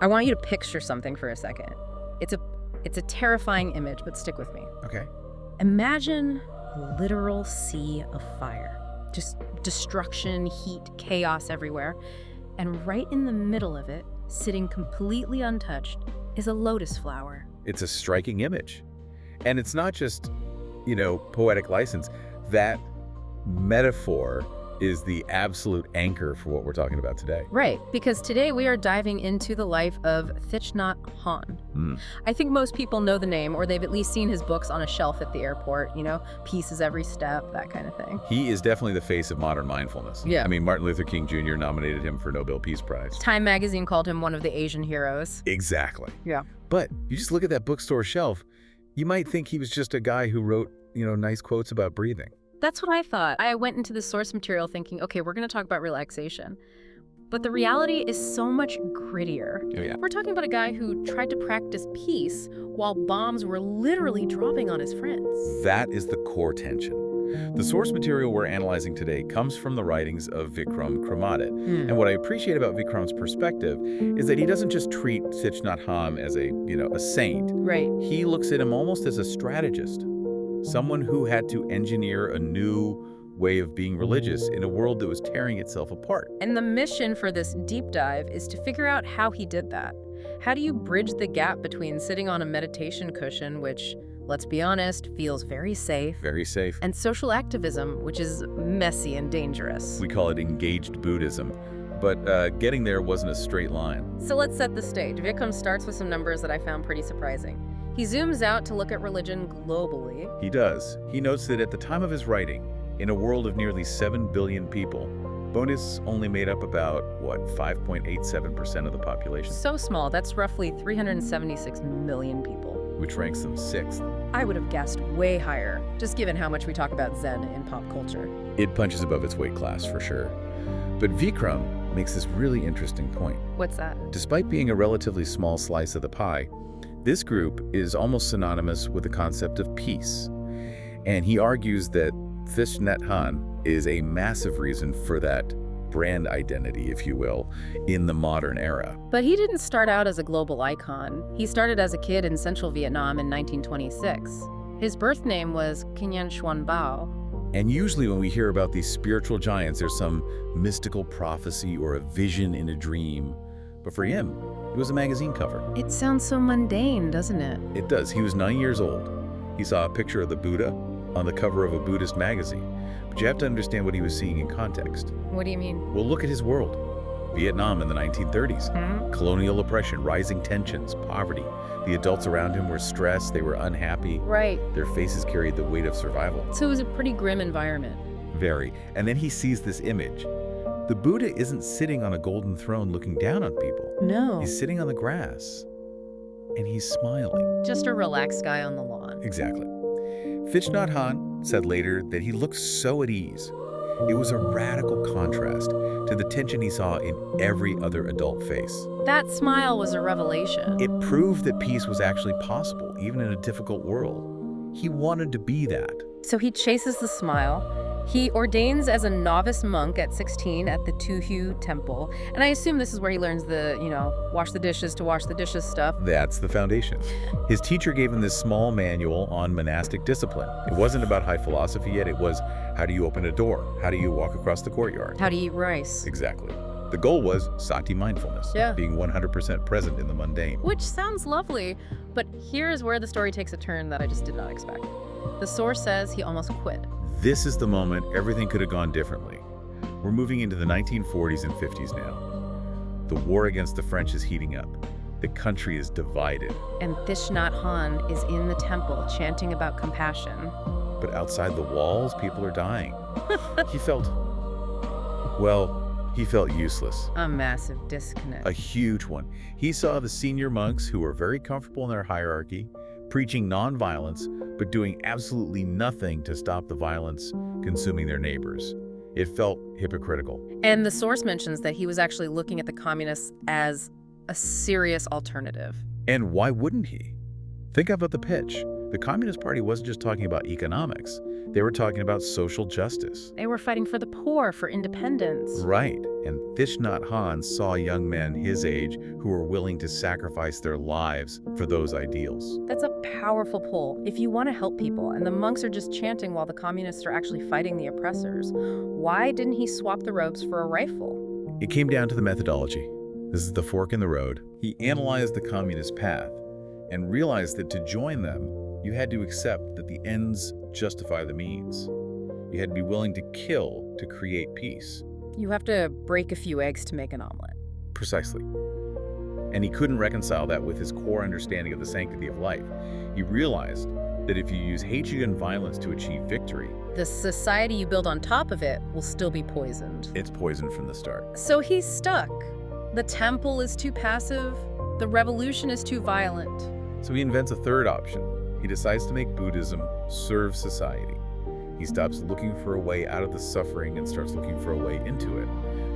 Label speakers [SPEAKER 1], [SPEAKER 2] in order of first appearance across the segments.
[SPEAKER 1] I want you to picture something for a second. It's a terrifying image, but stick with me.
[SPEAKER 2] Okay.
[SPEAKER 1] Imagine a literal sea of fire. Just destruction, heat, chaos everywhere. And right in the middle of it, sitting completely untouched, is a lotus flower.
[SPEAKER 2] It's a striking image. And it's not just, poetic license. That metaphor is the absolute anchor for what we're talking about today.
[SPEAKER 1] Right, because today we are diving into the life of Thich Nhat Hanh. I think most people know the name, or they've at least seen his books on a shelf at the airport, Peace is Every Step, that kind of thing.
[SPEAKER 2] He is definitely the face of modern mindfulness.
[SPEAKER 1] Yeah.
[SPEAKER 2] I mean, Martin Luther King Jr. nominated him for Nobel Peace Prize.
[SPEAKER 1] Time magazine called him one of the Asian heroes.
[SPEAKER 2] Exactly.
[SPEAKER 1] Yeah.
[SPEAKER 2] But you just look at that bookstore shelf, you might think he was just a guy who wrote, nice quotes about breathing.
[SPEAKER 1] That's what I thought. I went into the source material thinking, okay, we're going to talk about relaxation. But the reality is so much grittier.
[SPEAKER 2] Oh, yeah.
[SPEAKER 1] We're talking about a guy who tried to practice peace while bombs were literally dropping on his friends.
[SPEAKER 2] That is the core tension. The source material we're analyzing today comes from the writings of Vikram Kramadit. And what I appreciate about Vikram's perspective is that he doesn't just treat Thich Nhat Hanh as a saint.
[SPEAKER 1] Right.
[SPEAKER 2] He looks at him almost as a strategist. Someone who had to engineer a new way of being religious in a world that was tearing itself apart.
[SPEAKER 1] And the mission for this deep dive is to figure out how he did that. How do you bridge the gap between sitting on a meditation cushion, which, let's be honest, feels very safe,
[SPEAKER 2] and
[SPEAKER 1] social activism, which is messy and dangerous?
[SPEAKER 2] We call it engaged Buddhism. But getting there wasn't a straight line.
[SPEAKER 1] So let's set the stage. Vikram starts with some numbers that I found pretty surprising. He zooms out to look at religion globally.
[SPEAKER 2] He does. He notes that at the time of his writing, in a world of nearly 7 billion people, Buddhists only made up about, 5.87% of the population.
[SPEAKER 1] So small, that's roughly 376 million people.
[SPEAKER 2] Which ranks them 6th.
[SPEAKER 1] I would have guessed way higher, just given how much we talk about Zen in pop culture.
[SPEAKER 2] It punches above its weight class, for sure. But Vikram makes this really interesting point.
[SPEAKER 1] What's that?
[SPEAKER 2] Despite being a relatively small slice of the pie, this group is almost synonymous with the concept of peace. And he argues that Thich Nhat Hanh is a massive reason for that brand identity, if you will, in the modern era.
[SPEAKER 1] But he didn't start out as a global icon. He started as a kid in central Vietnam in 1926. His birth name was Kinh Xuan Bao.
[SPEAKER 2] And usually when we hear about these spiritual giants, there's some mystical prophecy or a vision in a dream. But for him, it was a magazine cover.
[SPEAKER 1] It sounds so mundane, doesn't it?
[SPEAKER 2] It does. He was 9 years old. He saw a picture of the Buddha on the cover of a Buddhist magazine. But you have to understand what he was seeing in context.
[SPEAKER 1] What do you mean?
[SPEAKER 2] Well, look at his world. Vietnam in the 1930s. Colonial oppression, rising tensions, poverty. The adults around him were stressed. They were unhappy.
[SPEAKER 1] Right.
[SPEAKER 2] Their faces carried the weight of survival.
[SPEAKER 1] So it was a pretty grim environment.
[SPEAKER 2] Very. And then he sees this image. The Buddha isn't sitting on a golden throne looking down on people.
[SPEAKER 1] No.
[SPEAKER 2] He's sitting on the grass. And he's smiling.
[SPEAKER 1] Just a relaxed guy on the lawn.
[SPEAKER 2] Exactly. Thich Nhat Hanh said later that he looked so at ease. It was a radical contrast to the tension he saw in every other adult face.
[SPEAKER 1] That smile was a revelation.
[SPEAKER 2] It proved that peace was actually possible, even in a difficult world. He wanted to be that.
[SPEAKER 1] So he chases the smile. He ordains as a novice monk at 16 at the Tuhu Temple. And I assume this is where he learns the, wash the dishes to wash the dishes stuff.
[SPEAKER 2] That's the foundation. His teacher gave him this small manual on monastic discipline. It wasn't about high philosophy yet. It was, how do you open a door? How do you walk across the courtyard?
[SPEAKER 1] How to eat rice.
[SPEAKER 2] Exactly. The goal was sati mindfulness, being 100% present in the mundane.
[SPEAKER 1] Which sounds lovely, but here's where the story takes a turn that I just did not expect. The source says he almost quit.
[SPEAKER 2] This is the moment everything could have gone differently. We're moving into the 1940s and 50s now. The war against the French is heating up. The country is divided.
[SPEAKER 1] And Thich Nhat Hanh is in the temple chanting about compassion.
[SPEAKER 2] But outside the walls, people are dying. He felt useless.
[SPEAKER 1] A massive disconnect.
[SPEAKER 2] A huge one. He saw the senior monks, who were very comfortable in their hierarchy, preaching nonviolence, but doing absolutely nothing to stop the violence consuming their neighbors. It felt hypocritical.
[SPEAKER 1] And the source mentions that he was actually looking at the communists as a serious alternative.
[SPEAKER 2] And why wouldn't he? Think about the pitch. The Communist Party wasn't just talking about economics. They were talking about social justice.
[SPEAKER 1] They were fighting for the poor, for independence.
[SPEAKER 2] Right. And Thich Nhat Hanh saw young men his age who were willing to sacrifice their lives for those ideals.
[SPEAKER 1] That's a powerful pull. If you want to help people, and the monks are just chanting while the communists are actually fighting the oppressors, why didn't he swap the robes for a rifle?
[SPEAKER 2] It came down to the methodology. This is the fork in the road. He analyzed the communist path and realized that to join them, you had to accept that the ends justify the means. You had to be willing to kill to create peace.
[SPEAKER 1] You have to break a few eggs to make an omelet.
[SPEAKER 2] Precisely. And he couldn't reconcile that with his core understanding of the sanctity of life. He realized that if you use hatred and violence to achieve victory,
[SPEAKER 1] the society you build on top of it will still be poisoned.
[SPEAKER 2] It's poisoned from the start.
[SPEAKER 1] So he's stuck. The temple is too passive. The revolution is too violent.
[SPEAKER 2] So he invents a third option. He decides to make Buddhism serve society. He stops looking for a way out of the suffering and starts looking for a way into it,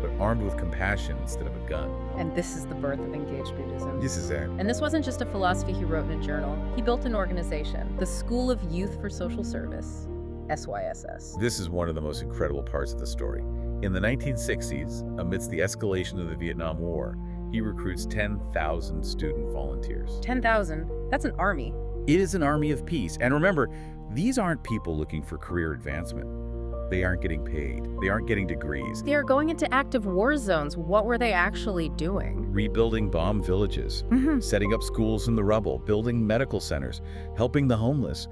[SPEAKER 2] but armed with compassion instead of a gun.
[SPEAKER 1] And this is the birth of engaged Buddhism.
[SPEAKER 2] This is it.
[SPEAKER 1] And this wasn't just a philosophy he wrote in a journal. He built an organization, the School of Youth for Social Service, SYSS.
[SPEAKER 2] This is one of the most incredible parts of the story. In the 1960s, amidst the escalation of the Vietnam War, he recruits 10,000 student volunteers.
[SPEAKER 1] 10,000? That's an army.
[SPEAKER 2] It is an army of peace. And remember, these aren't people looking for career advancement. They aren't getting paid. They aren't getting degrees.
[SPEAKER 1] They are going into active war zones. What were they actually doing?
[SPEAKER 2] Rebuilding bombed villages, setting up schools in the rubble, building medical centers, helping the homeless.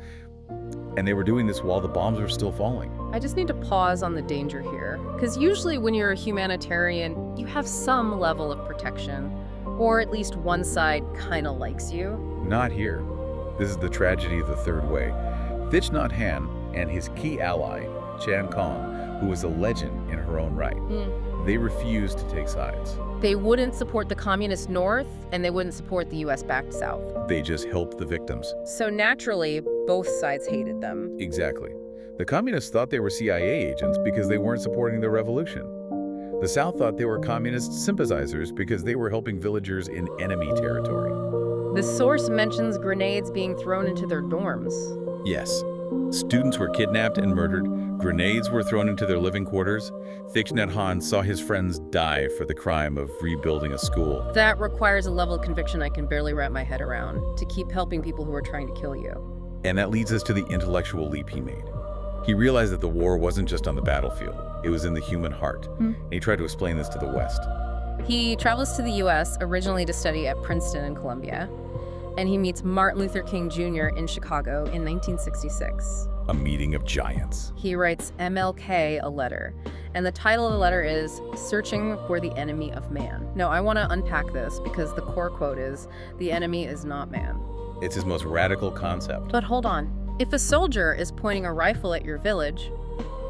[SPEAKER 2] And they were doing this while the bombs were still falling.
[SPEAKER 1] I just need to pause on the danger here, because usually when you're a humanitarian, you have some level of protection, or at least one side kind of likes you.
[SPEAKER 2] Not here. This is the tragedy of the third way. Thich Nhat Hanh and his key ally, Chan Khong, who was a legend in her own right, they refused to take sides.
[SPEAKER 1] They wouldn't support the communist North, and they wouldn't support the U.S.-backed South.
[SPEAKER 2] They just helped the victims.
[SPEAKER 1] So naturally, both sides hated them.
[SPEAKER 2] Exactly. The communists thought they were CIA agents because they weren't supporting the revolution. The South thought they were communist sympathizers because they were helping villagers in enemy territory.
[SPEAKER 1] The source mentions grenades being thrown into their dorms.
[SPEAKER 2] Yes. Students were kidnapped and murdered. Grenades were thrown into their living quarters. Thich Nhat Hanh saw his friends die for the crime of rebuilding a school.
[SPEAKER 1] That requires a level of conviction I can barely wrap my head around, to keep helping people who are trying to kill you.
[SPEAKER 2] And that leads us to the intellectual leap he made. He realized that the war wasn't just on the battlefield. It was in the human heart. And he tried to explain this to the West.
[SPEAKER 1] He travels to the U.S. originally to study at Princeton and Columbia, and he meets Martin Luther King Jr. in Chicago in 1966.
[SPEAKER 2] A meeting of giants.
[SPEAKER 1] He writes MLK a letter, and the title of the letter is Searching for the Enemy of Man. Now, I want to unpack this because the core quote is, "The enemy is not man."
[SPEAKER 2] It's his most radical concept.
[SPEAKER 1] But hold on. If a soldier is pointing a rifle at your village,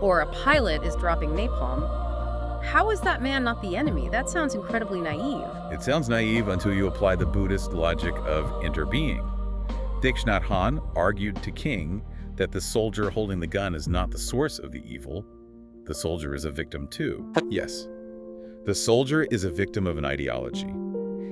[SPEAKER 1] or a pilot is dropping napalm, how is that man not the enemy? That sounds incredibly naive.
[SPEAKER 2] It sounds naive until you apply the Buddhist logic of interbeing. Thich Nhat Hanh argued to King that the soldier holding the gun is not the source of the evil. The soldier is a victim too. Yes, the soldier is a victim of an ideology.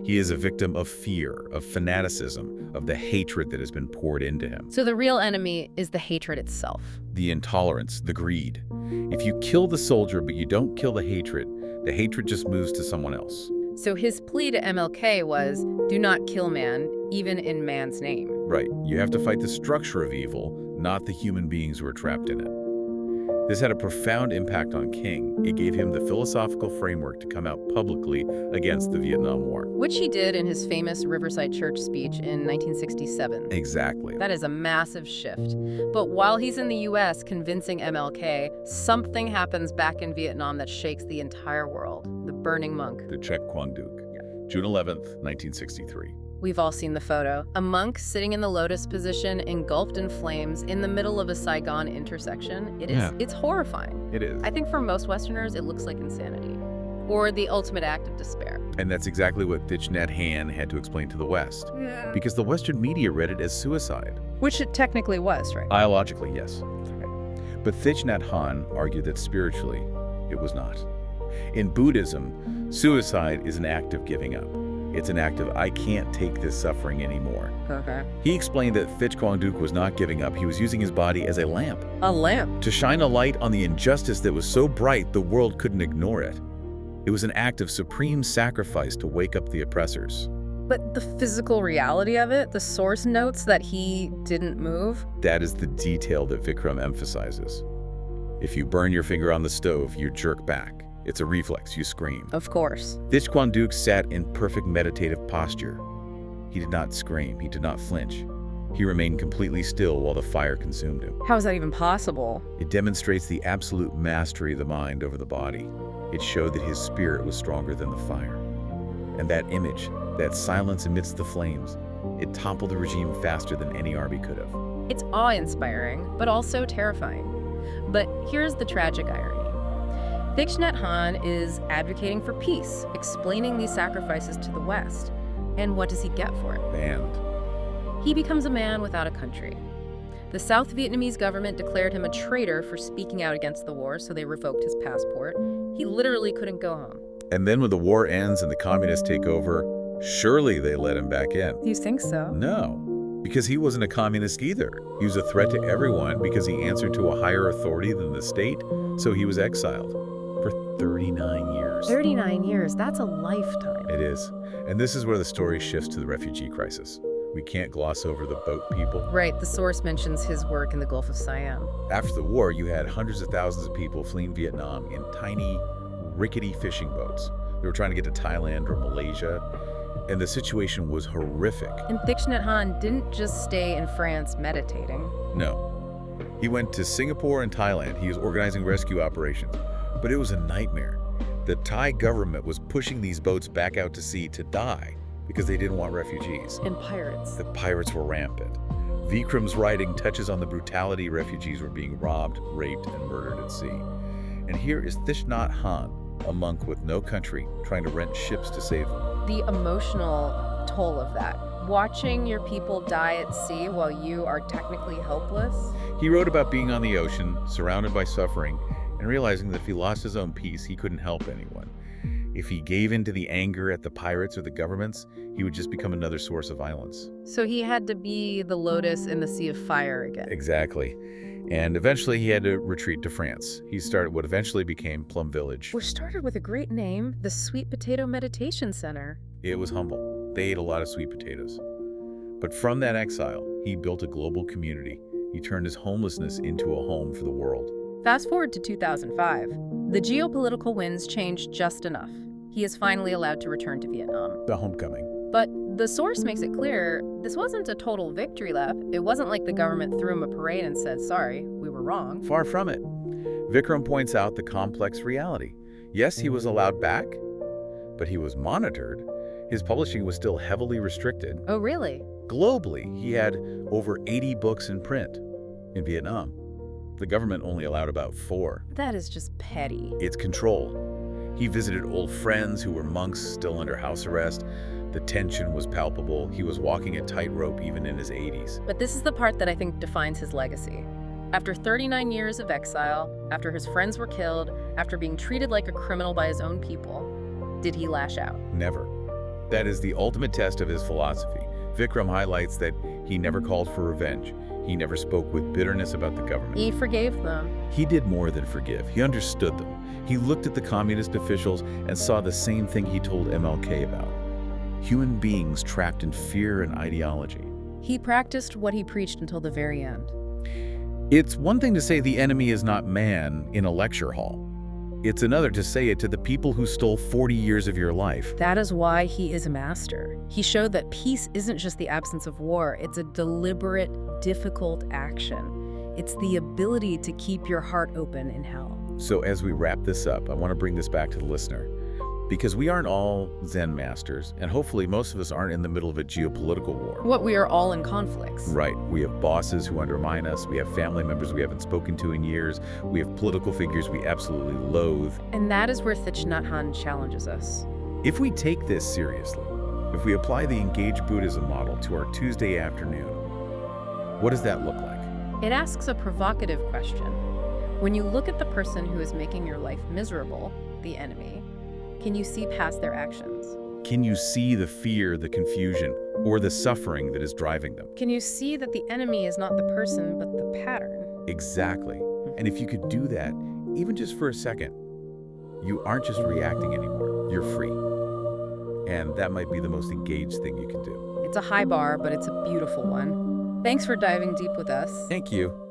[SPEAKER 2] He is a victim of fear, of fanaticism, of the hatred that has been poured into him.
[SPEAKER 1] So the real enemy is the hatred itself.
[SPEAKER 2] The intolerance, the greed. If you kill the soldier but you don't kill the hatred just moves to someone else.
[SPEAKER 1] So his plea to MLK was, do not kill man, even in man's name.
[SPEAKER 2] Right. You have to fight the structure of evil, not the human beings who are trapped in it. This had a profound impact on King. It gave him the philosophical framework to come out publicly against the Vietnam War.
[SPEAKER 1] Which he did in his famous Riverside Church speech in 1967.
[SPEAKER 2] Exactly.
[SPEAKER 1] That is a massive shift. But while he's in the U.S. convincing MLK, something happens back in Vietnam that shakes the entire world. The burning monk.
[SPEAKER 2] The Chek Quang Duc. June 11th, 1963.
[SPEAKER 1] We've all seen the photo. A monk sitting in the lotus position, engulfed in flames, in the middle of a Saigon intersection. It's horrifying.
[SPEAKER 2] It is.
[SPEAKER 1] I think for most Westerners, it looks like insanity. Or the ultimate act of despair.
[SPEAKER 2] And that's exactly what Thich Nhat Hanh had to explain to the West. Because the Western media read it as suicide.
[SPEAKER 1] Which it technically was, right?
[SPEAKER 2] Ideologically, yes. But Thich Nhat Hanh argued that spiritually, it was not. In Buddhism, suicide is an act of giving up. It's an act of, I can't take this suffering anymore.
[SPEAKER 1] Okay.
[SPEAKER 2] He explained that Thich Quang Duc was not giving up. He was using his body as a lamp.
[SPEAKER 1] A lamp?
[SPEAKER 2] To shine a light on the injustice that was so bright the world couldn't ignore it. It was an act of supreme sacrifice to wake up the oppressors.
[SPEAKER 1] But the physical reality of it, the source notes that he didn't move.
[SPEAKER 2] That is the detail that Vikram emphasizes. If you burn your finger on the stove, you jerk back. It's a reflex, you scream.
[SPEAKER 1] Of course.
[SPEAKER 2] Thich Quang Duc sat in perfect meditative posture. He did not scream, he did not flinch. He remained completely still while the fire consumed him.
[SPEAKER 1] How is that even possible?
[SPEAKER 2] It demonstrates the absolute mastery of the mind over the body. It showed that his spirit was stronger than the fire. And that image, that silence amidst the flames, it toppled the regime faster than any army could have.
[SPEAKER 1] It's awe-inspiring, but also terrifying. But here's the tragic irony. Thich Nhat Hanh is advocating for peace, explaining these sacrifices to the West. And what does he get for it?
[SPEAKER 2] Banned.
[SPEAKER 1] He becomes a man without a country. The South Vietnamese government declared him a traitor for speaking out against the war, so they revoked his passport. He literally couldn't go home.
[SPEAKER 2] And then when the war ends and the communists take over, surely they let him back in.
[SPEAKER 1] You think so?
[SPEAKER 2] No, because he wasn't a communist either. He was a threat to everyone because he answered to a higher authority than the state, so he was exiled for 39 years.
[SPEAKER 1] 39 years, that's a lifetime.
[SPEAKER 2] It is. And this is where the story shifts to the refugee crisis. We can't gloss over the boat people.
[SPEAKER 1] Right, the source mentions his work in the Gulf of Siam.
[SPEAKER 2] After the war, you had hundreds of thousands of people fleeing Vietnam in tiny, rickety fishing boats. They were trying to get to Thailand or Malaysia, and the situation was horrific.
[SPEAKER 1] And Thich Nhat Hanh didn't just stay in France meditating.
[SPEAKER 2] No. He went to Singapore and Thailand. He was organizing rescue operations. But it was a nightmare. The Thai government was pushing these boats back out to sea to die because they didn't want refugees.
[SPEAKER 1] And pirates.
[SPEAKER 2] The pirates were rampant. Vikram's writing touches on the brutality refugees were being robbed, raped, and murdered at sea. And here is Thich Nhat Hanh, a monk with no country, trying to rent ships to save them.
[SPEAKER 1] The emotional toll of that. Watching your people die at sea while you are technically helpless.
[SPEAKER 2] He wrote about being on the ocean, surrounded by suffering, and realizing that if he lost his own peace, he couldn't help anyone. If he gave in to the anger at the pirates or the governments, he would just become another source of violence.
[SPEAKER 1] So he had to be the lotus in the sea of fire again.
[SPEAKER 2] Exactly. And eventually he had to retreat to France. He started what eventually became Plum Village.
[SPEAKER 1] Which started with a great name, the Sweet Potato Meditation Center.
[SPEAKER 2] It was humble. They ate a lot of sweet potatoes. But from that exile, he built a global community. He turned his homelessness into a home for the world.
[SPEAKER 1] Fast forward to 2005. The geopolitical winds changed just enough. He is finally allowed to return to Vietnam.
[SPEAKER 2] The homecoming.
[SPEAKER 1] But the source makes it clear this wasn't a total victory lap. It wasn't like the government threw him a parade and said, sorry, we were wrong.
[SPEAKER 2] Far from it. Vikram points out the complex reality. Yes, he was allowed back, but he was monitored. His publishing was still heavily restricted.
[SPEAKER 1] Oh, really?
[SPEAKER 2] Globally, he had over 80 books in print. In Vietnam, the government only allowed about 4.
[SPEAKER 1] That is just petty.
[SPEAKER 2] It's control. He visited old friends who were monks still under house arrest. The tension was palpable. He was walking a tightrope even in his 80s.
[SPEAKER 1] But this is the part that I think defines his legacy. After 39 years of exile, after his friends were killed, after being treated like a criminal by his own people, did he lash out?
[SPEAKER 2] Never. That is the ultimate test of his philosophy. Vikram highlights that he never called for revenge. He never spoke with bitterness about the government.
[SPEAKER 1] He forgave them.
[SPEAKER 2] He did more than forgive. He understood them. He looked at the communist officials and saw the same thing he told MLK about. Human beings trapped in fear and ideology.
[SPEAKER 1] He practiced what he preached until the very end.
[SPEAKER 2] It's one thing to say the enemy is not man in a lecture hall. It's another to say it to the people who stole 40 years of your life.
[SPEAKER 1] That is why he is a master. He showed that peace isn't just the absence of war. It's a deliberate, difficult action. It's the ability to keep your heart open in hell.
[SPEAKER 2] So as we wrap this up, I want to bring this back to the listener. Because we aren't all Zen masters, and hopefully most of us aren't in the middle of a geopolitical war.
[SPEAKER 1] What, we are all in conflicts.
[SPEAKER 2] Right. We have bosses who undermine us. We have family members we haven't spoken to in years. We have political figures we absolutely loathe.
[SPEAKER 1] And that is where Thich Nhat Hanh challenges us.
[SPEAKER 2] If we take this seriously, if we apply the engaged Buddhism model to our Tuesday afternoon, what does that look like?
[SPEAKER 1] It asks a provocative question. When you look at the person who is making your life miserable, the enemy, can you see past their actions?
[SPEAKER 2] Can you see the fear, the confusion, or the suffering that is driving them?
[SPEAKER 1] Can you see that the enemy is not the person, but the pattern?
[SPEAKER 2] Exactly. And if you could do that, even just for a second, you aren't just reacting anymore. You're free. And that might be the most engaged thing you can do.
[SPEAKER 1] It's a high bar, but it's a beautiful one. Thanks for diving deep with us.
[SPEAKER 2] Thank you.